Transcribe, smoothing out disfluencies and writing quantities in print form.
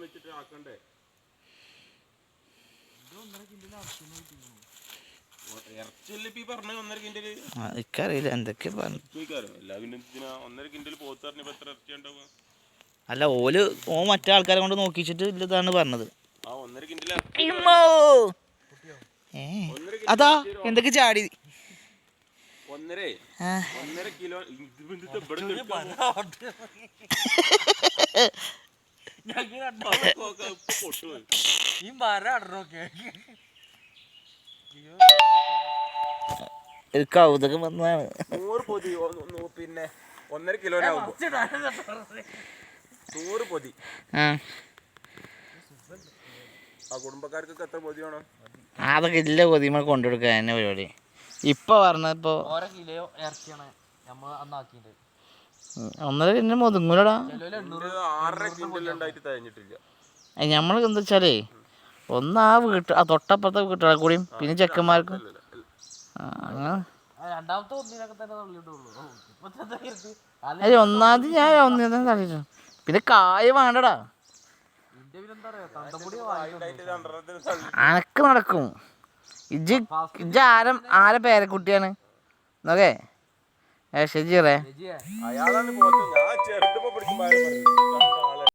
വെച്ചിട്ട് ആക്കണ്ടേ? എനിക്കറിയില്ല എന്തൊക്കെ പറഞ്ഞു. അല്ല ഓൻ മറ്റേ ആൾക്കാരെ കൊണ്ട് നോക്കിച്ചിട്ട് ഇതാണ് പറഞ്ഞത്. അതാ എന്തൊക്കെ ചാടി. 1.5 കിലോ കൗതുകം വന്നതാണ്. 100 പൊതി, പിന്നെ 1.5 കിലോ 100 പൊതി. ആ കുടുംബക്കാർക്കൊക്കെ എത്ര പൊതി വേണം? അതൊക്കെ ഇല്ല പൊതിമ കൊണ്ടുകൊടുക്കുക എന്നെ പരിപാടി. ഇപ്പൊ പറഞ്ഞപ്പോ 1.5 കിലോ മുതുങ്ങൂലടാ. 6.5 കിൻഡൽ ഉണ്ടായിട്ട് തയ്ഞ്ഞിട്ടില്ല. ഞമ്മൾക്ക് എന്താ വെച്ചാലേ ഒന്ന് ആ തൊട്ടപ്പുറത്തെ വീട്ടുകാരെ കൂടിയും പിന്നെ ചെക്കന്മാർക്കും അങ്ങനെ. അല്ല ഒന്നാമത് ഞാൻ ഒന്നേ തള്ളിട്ടു. പിന്നെ കായ വേണ്ടടാ. അനക്ക് നടക്കും. ഇജ്ജ് ആരെ പേരക്കുട്ടിയാണ് നോക്കേ. ശരിയറേ അയാളാണ്